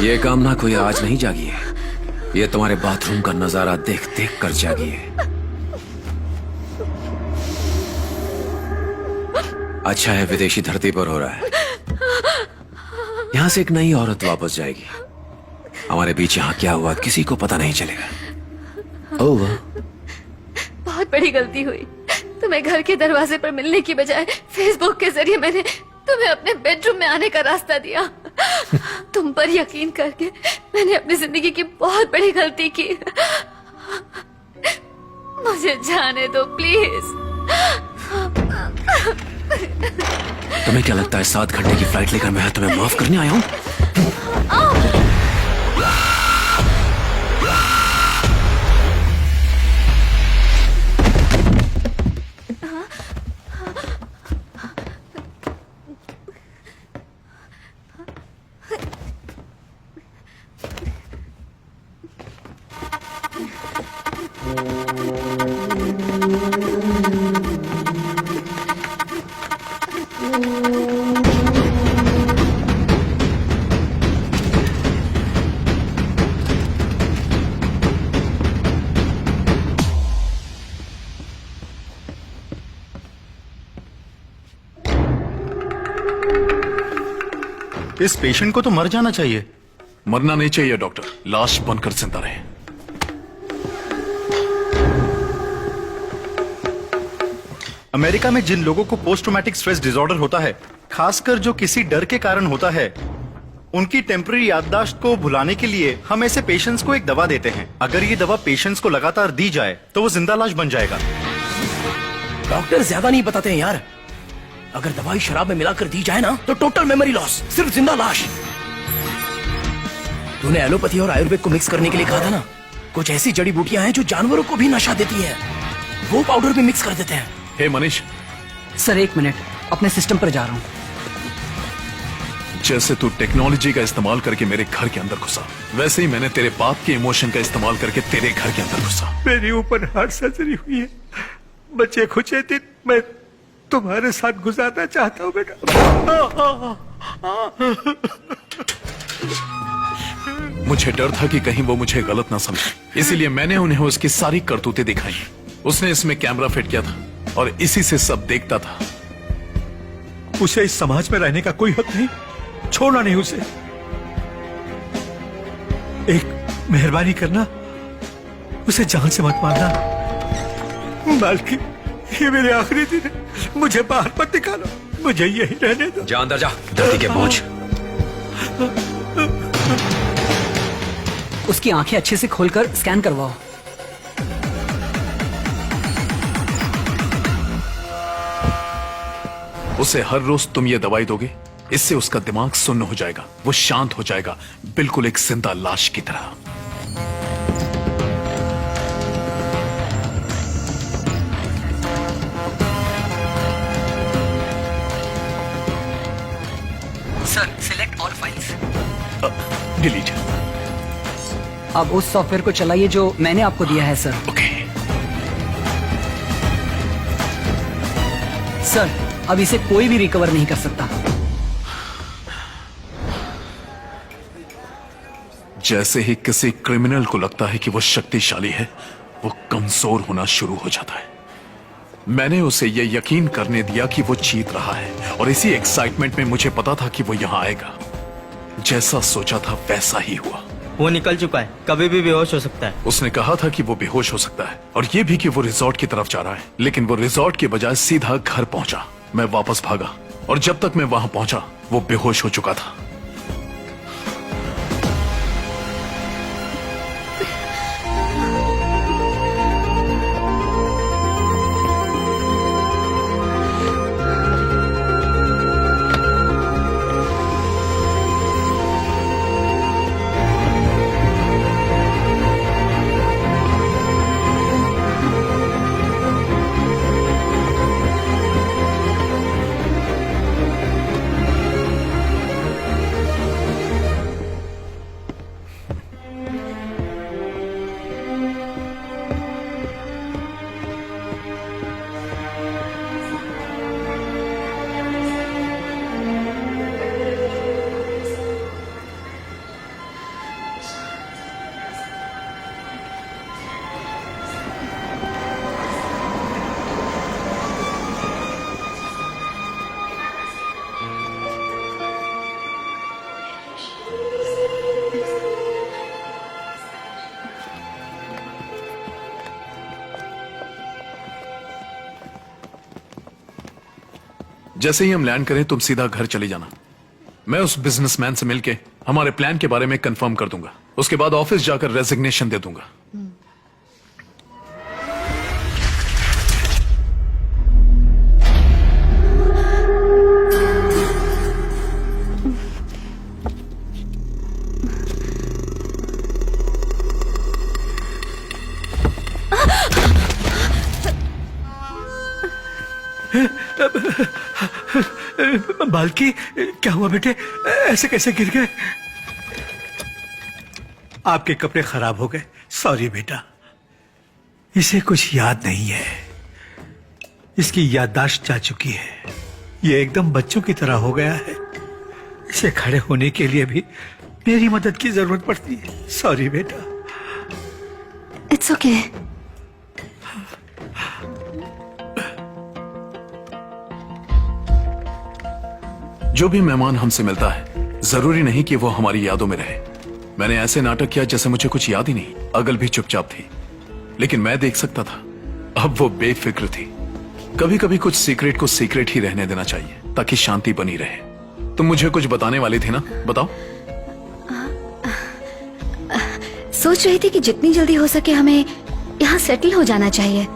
ये कामना कोई आज नहीं जागी है, ये तुम्हारे बाथरूम का नजारा देख देख कर जागी है। अच्छा है विदेशी धरती पर हो रहा है, यहां से एक नई औरत वापस जाएगी। हमारे बीच यहां क्या हुआ किसी को पता नहीं चलेगा। ओह, बहुत बड़ी गलती हुई। तुम्हें घर के दरवाजे पर मिलने की बजाय फेसबुक के जरिए मैंने तुम्हें अपने बेडरूम में आने का रास्ता दिया। तुम पर यकीन करके मैंने अपनी जिंदगी की बहुत बड़ी गलती की। मुझे जाने दो प्लीज। तुम्हें क्या लगता है 7 घंटे की फ्लाइट लेकर मैं तुम्हें माफ करने आया हूं? इस पेशेंट को तो मर जाना चाहिए। मरना नहीं चाहिए डॉक्टर, लाश बनकर जिंदा रहे। अमेरिका में जिन लोगों को पोस्ट ट्रॉमेटिक स्ट्रेस डिसऑर्डर होता है, खासकर जो किसी डर के कारण होता है, उनकी टेम्पररी याददाश्त को भुलाने के लिए हम ऐसे पेशेंट्स को एक दवा देते हैं। अगर ये दवा पेशेंट्स को लगातार दी जाए तो वो जिंदा लाश बन जाएगा। डॉक्टर ज्यादा नहीं बताते हैं यार। अगर दवाई शराब में मिलाकर दी जाए ना तो टोटल मेमोरी लॉस, सिर्फ जिंदा लाश। तूने एलोपैथी और आयुर्वेद को मिक्स करने के लिए कहा था ना, कुछ ऐसी जड़ी बूटियां हैं जो जानवरों को भी नशा देती हैं, वो पाउडर भी मिक्स कर देते हैं। हे मनीष, सर 1 मिनट, अपने सिस्टम पर जा रहा हूँ। जैसे तू टेक्नोलॉजी का इस्तेमाल करके मेरे घर के अंदर घुसा, वैसे ही मैंने तेरे बाप के इमोशन का इस्तेमाल करके तेरे घर के अंदर घुसा। मेरी ऊपर हार्ट सर्जरी हुई है। बच्चे कुछ दिन मैं तुम्हारे साथ गुजारना चाहता हूँ बेटा। मुझे डर था कि कहीं वो मुझे गलत ना समझे, इसीलिए मैंने उन्हें उसकी सारी करतूतें दिखाई। उसने इसमें कैमरा फिट किया था और इसी से सब देखता था। उसे इस समाज में रहने का कोई हक नहीं, छोड़ना नहीं उसे। एक मेहरबानी करना, उसे जान से मत मारना। मालकिन, ये मेरे आखिरी दिन है, मुझे बाहर मत निकालो, मुझे यही रहने दो। जा अंदर जा, धरती के बोझ। उसकी आंखें अच्छे से खोलकर स्कैन करवाओ। उसे हर रोज तुम ये दवाई दोगे, इससे उसका दिमाग सुन्न हो जाएगा, वो शांत हो जाएगा, बिल्कुल एक जिंदा लाश की तरह। Sir select all files. Delete. अब उस सॉफ्टवेयर को चलाइए जो मैंने आपको दिया है सर। ओके। सर अब इसे कोई भी रिकवर नहीं कर सकता। जैसे ही किसी क्रिमिनल को लगता है कि वो शक्तिशाली है, वो कमजोर होना शुरू हो जाता है। मैंने उसे ये यकीन करने दिया कि वो जीत रहा है, और इसी एक्साइटमेंट में मुझे पता था कि वो यहाँ आएगा। जैसा सोचा था वैसा ही हुआ। वो निकल चुका है, कभी भी बेहोश हो सकता है। उसने कहा था कि वो बेहोश हो सकता है, और ये भी कि वो रिजॉर्ट की तरफ जा रहा है, लेकिन वो रिजॉर्ट के बजाय सीधा घर पहुंचा। मैं वापस भागा, और जब तक मैं वहां पहुंचा वो बेहोश हो चुका था। जैसे ही हम लैंड करें तुम सीधा घर चली जाना। मैं उस बिजनेसमैन से मिलके हमारे प्लान के बारे में कंफर्म कर दूंगा। उसके बाद ऑफिस जाकर रेजिग्नेशन दे दूंगा। बाल्की, क्या हुआ बेटे? ऐसे कैसे गिर गए? आपके कपड़े खराब हो गए। सॉरी बेटा। इसे कुछ याद नहीं है, इसकी याददाश्त जा चुकी है। ये एकदम बच्चों की तरह हो गया है। इसे खड़े होने के लिए भी मेरी मदद की जरूरत पड़ती है। सॉरी बेटा। It's okay. जो भी मेहमान हमसे मिलता है जरूरी नहीं कि वो हमारी यादों में रहे। मैंने ऐसे नाटक किया जैसे मुझे कुछ याद ही नहीं। अगल भी चुपचाप थी, लेकिन मैं देख सकता था। अब वो बेफिक्र थी। कभी कभी कुछ सीक्रेट को सीक्रेट ही रहने देना चाहिए ताकि शांति बनी रहे। तुम मुझे कुछ बताने वाली थी ना, बताओ। सोच रही थी कि जितनी जल्दी हो सके हमें यहाँ सेटल हो जाना चाहिए।